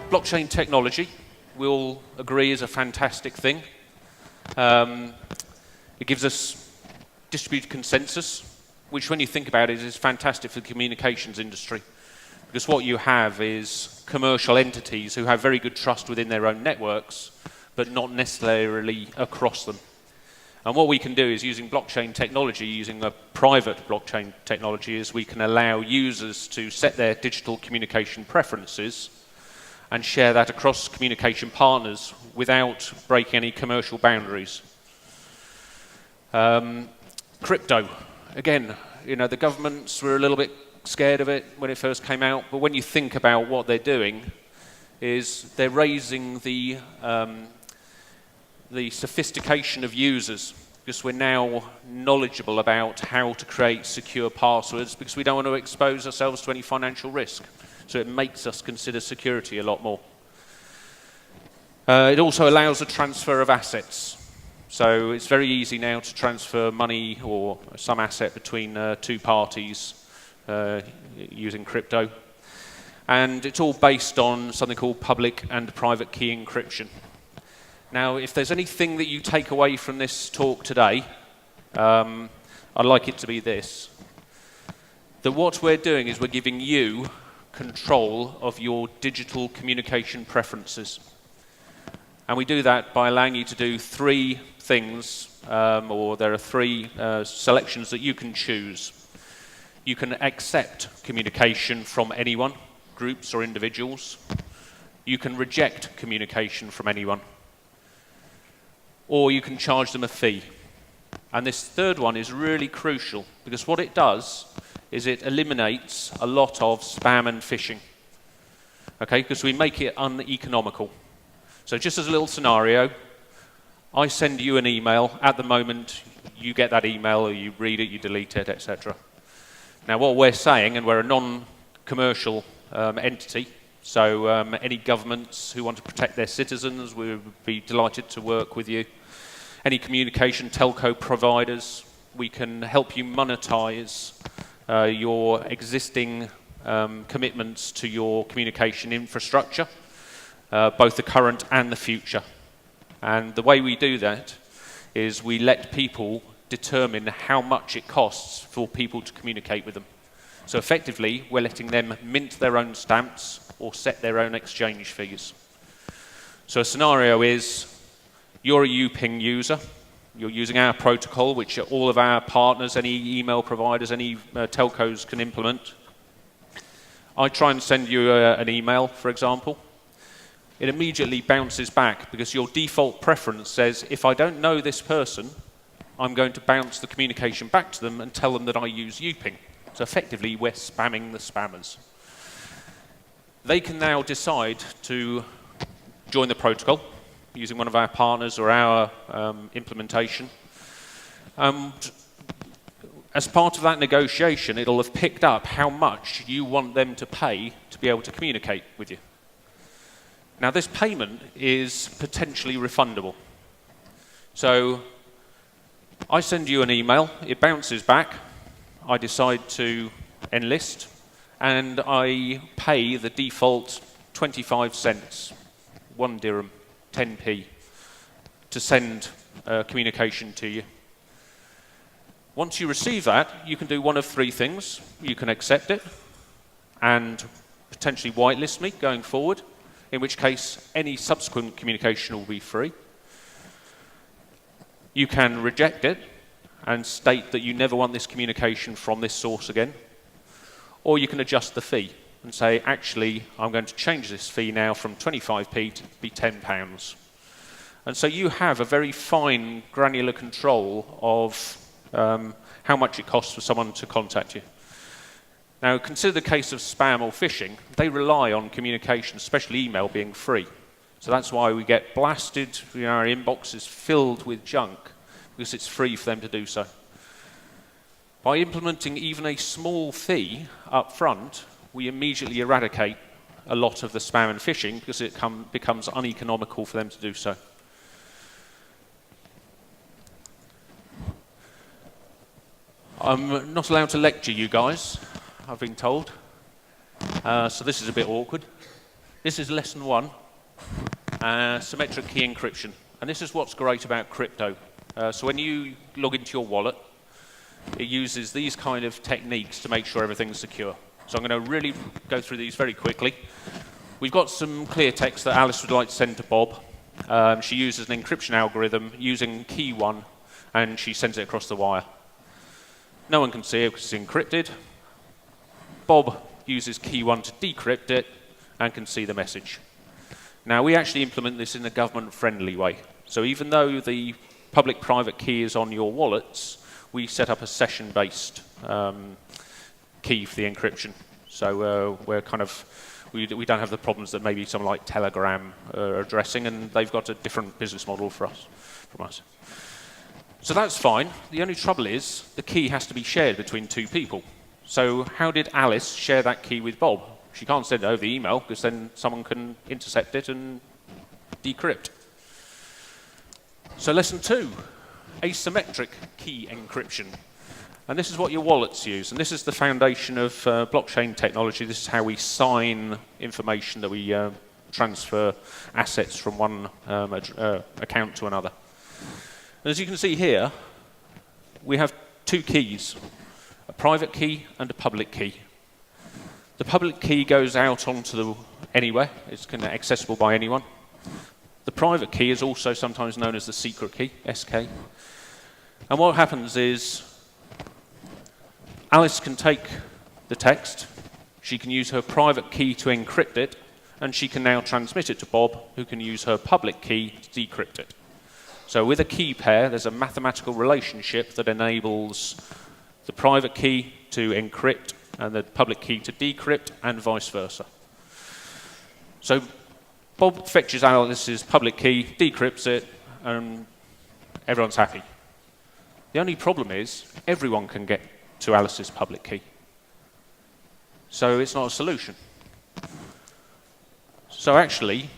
blockchain technology, we all agree, is a fantastic thing. It gives us distributed consensus, which when you think about it is fantastic for the communications industry. Because what you have is commercial entities who have very good trust within their own networks, but not necessarily across them. And what we can do is using blockchain technology, using a private blockchain technology, is we can allow users to set their digital communication preferences and share that across communication partners without breaking any commercial boundaries. Crypto, again, you know, the governments were a little bit scared of it when it first came out, but when you think about what they're doing, is they're raising the sophistication of users, because we're now knowledgeable about how to create secure passwords, because we don't want to expose ourselves to any financial risk. So it makes us consider security a lot more. It also allows a transfer of assets. So it's very easy now to transfer money or some asset between two parties using crypto. And it's all based on something called public and private key encryption. Now, if there's anything that you take away from this talk today, I'd like it to be this. That what we're doing is we're giving you control of your digital communication preferences. And we do that by allowing you to do three things, or there are three selections that you can choose. You can accept communication from anyone, groups or individuals. You can reject communication from anyone. Or you can charge them a fee. And this third one is really crucial, because what it does is it eliminates a lot of spam and phishing. Okay, because we make it uneconomical. So just as a little scenario, I send you an email. At the moment, you get that email, or you read it, you delete it, etc. Now, what we're saying, and we're a non-commercial entity, so any governments who want to protect their citizens, we would be delighted to work with you. Any communication telco providers, we can help you monetize your existing commitments to your communication infrastructure, both the current and the future. And the way we do that is we let people determine how much it costs for people to communicate with them. So effectively, we're letting them mint their own stamps or set their own exchange fees. So a scenario is, you're a YooPing user, you're using our protocol, which all of our partners, any email providers, any telcos can implement. I try and send you an email, for example. It immediately bounces back, because your default preference says, if I don't know this person, I'm going to bounce the communication back to them and tell them that I use YooPing. So effectively, we're spamming the spammers. They can now decide to join the protocol using one of our partners or our implementation. As part of that negotiation, it'll have picked up how much you want them to pay to be able to communicate with you. Now, this payment is potentially refundable. So I send you an email, it bounces back, I decide to enlist, and I pay the default 25 cents, 1 dirham, 10p, to send communication to you. Once you receive that, you can do one of three things. You can accept it and potentially whitelist me going forward, in which case any subsequent communication will be free. You can reject it and state that you never want this communication from this source again. Or you can adjust the fee and say, actually, I'm going to change this fee now from 25p to be £10. And so you have a very fine, granular control of how much it costs for someone to contact you. Now, consider the case of spam or phishing. They rely on communication, especially email, being free. So that's why we get blasted, our inbox is filled with junk, because it's free for them to do so. By implementing even a small fee up front, we immediately eradicate a lot of the spam and phishing, because it becomes uneconomical for them to do so. I'm not allowed to lecture you guys, I've been told. So this is a bit awkward. This is lesson 1, symmetric key encryption. And this is what's great about crypto. So when you log into your wallet, it uses these kind of techniques to make sure everything's secure. So I'm going to really go through these very quickly. We've got some clear text that Alice would like to send to Bob. She uses an encryption algorithm using key 1, and she sends it across the wire. No one can see it because it's encrypted. Bob uses key 1 to decrypt it and can see the message. Now, we actually implement this in a government-friendly way. So even though the public-private key is on your wallets, we set up a session-based key for the encryption. So we're kind of, we don't have the problems that maybe someone like Telegram are addressing, and they've got a different business model from us. So that's fine. The only trouble is the key has to be shared between 2 people. So how did Alice share that key with Bob? She can't send it over the email because then someone can intercept it and decrypt. So lesson 2, asymmetric key encryption. And this is what your wallets use. And this is the foundation of blockchain technology. This is how we sign information, that we transfer assets from one account to another. And as you can see here, we have 2 keys, a private key and a public key. The public key goes out onto anywhere. It's accessible by anyone. The private key is also sometimes known as the secret key, SK. And what happens is Alice can take the text, she can use her private key to encrypt it, and she can now transmit it to Bob, who can use her public key to decrypt it. So with a key pair, there's a mathematical relationship that enables the private key to encrypt and the public key to decrypt, and vice versa. So Bob fetches Alice's public key, decrypts it, and everyone's happy. The only problem is everyone can get to Alice's public key. So it's not a solution. So actually,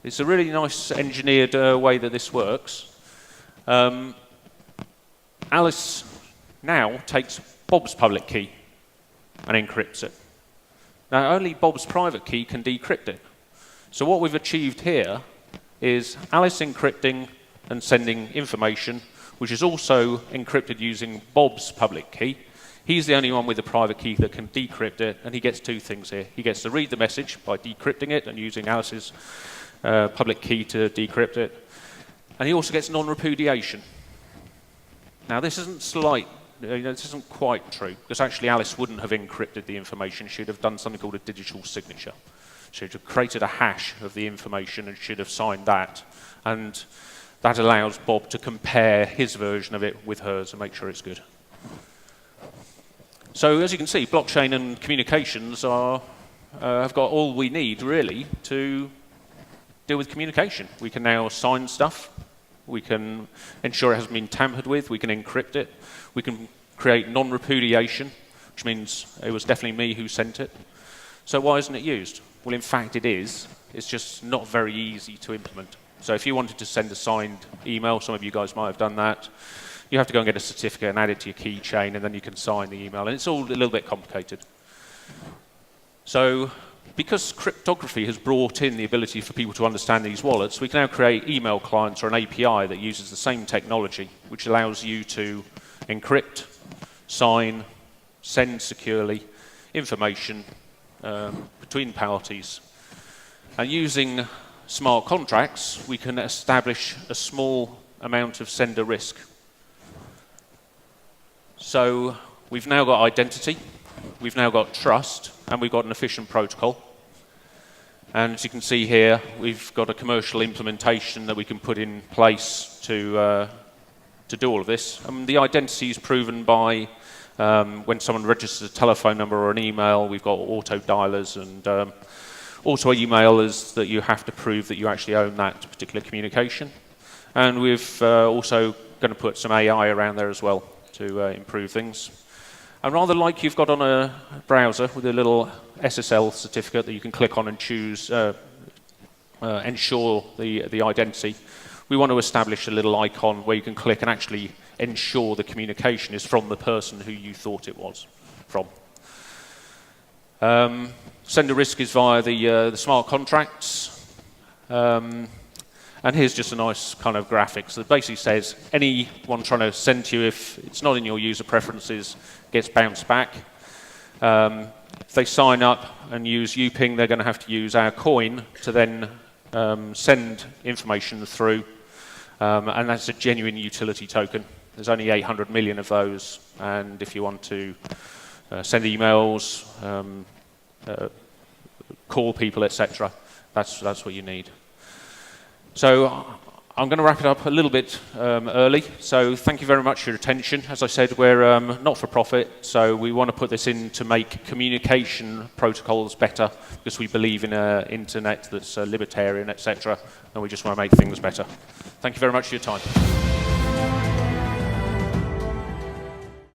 it's a really nice engineered way that this works. Alice now takes Bob's public key and encrypts it. Now, only Bob's private key can decrypt it. So what we've achieved here is Alice encrypting and sending information, which is also encrypted using Bob's public key. He's the only one with the private key that can decrypt it, and he gets 2 things here. He gets to read the message by decrypting it and using Alice's public key to decrypt it, and he also gets non-repudiation. Now, this isn't this isn't quite true, because actually Alice wouldn't have encrypted the information. She'd have done something called a digital signature. She'd have created a hash of the information and she'd have signed that. And that allows Bob to compare his version of it with hers and make sure it's good. So as you can see, blockchain and communications have got all we need, really, to deal with communication. We can now sign stuff. We can ensure it hasn't been tampered with. We can encrypt it. We can create non-repudiation, which means it was definitely me who sent it. So why isn't it used? Well, in fact, it is. It's just not very easy to implement. So if you wanted to send a signed email, some of you guys might have done that, you have to go and get a certificate and add it to your keychain, and then you can sign the email. And it's all a little bit complicated. So because cryptography has brought in the ability for people to understand these wallets, we can now create email clients or an API that uses the same technology, which allows you to encrypt, sign, send securely information between parties. And using smart contracts, we can establish a small amount of sender risk. So we've now got identity, we've now got trust, and we've got an efficient protocol. And as you can see here, we've got a commercial implementation that we can put in place to do all of this. The identity is proven by when someone registers a telephone number or an email. We've got auto dialers, and auto email is that you have to prove that you actually own that particular communication. And we've also going to put some AI around there as well to improve things. And rather like you've got on a browser with a little SSL certificate that you can click on and choose, ensure the identity, we want to establish a little icon where you can click and actually ensure the communication is from the person who you thought it was from. Sender risk is via the smart contracts. And here's just a nice kind of graphic. So it basically says anyone trying to send to you, if it's not in your user preferences, gets bounced back. If they sign up and use YooPing, they're going to have to use our coin to then send information through. And that's a genuine utility token. There's only 800 million of those. And if you want to send emails, call people, etc., that's what you need. So I'm going to wrap it up a little bit early. So thank you very much for your attention. As I said, we're not for profit, so we want to put this in to make communication protocols better because we believe in an internet that's libertarian, etc., and we just want to make things better. Thank you very much for your time.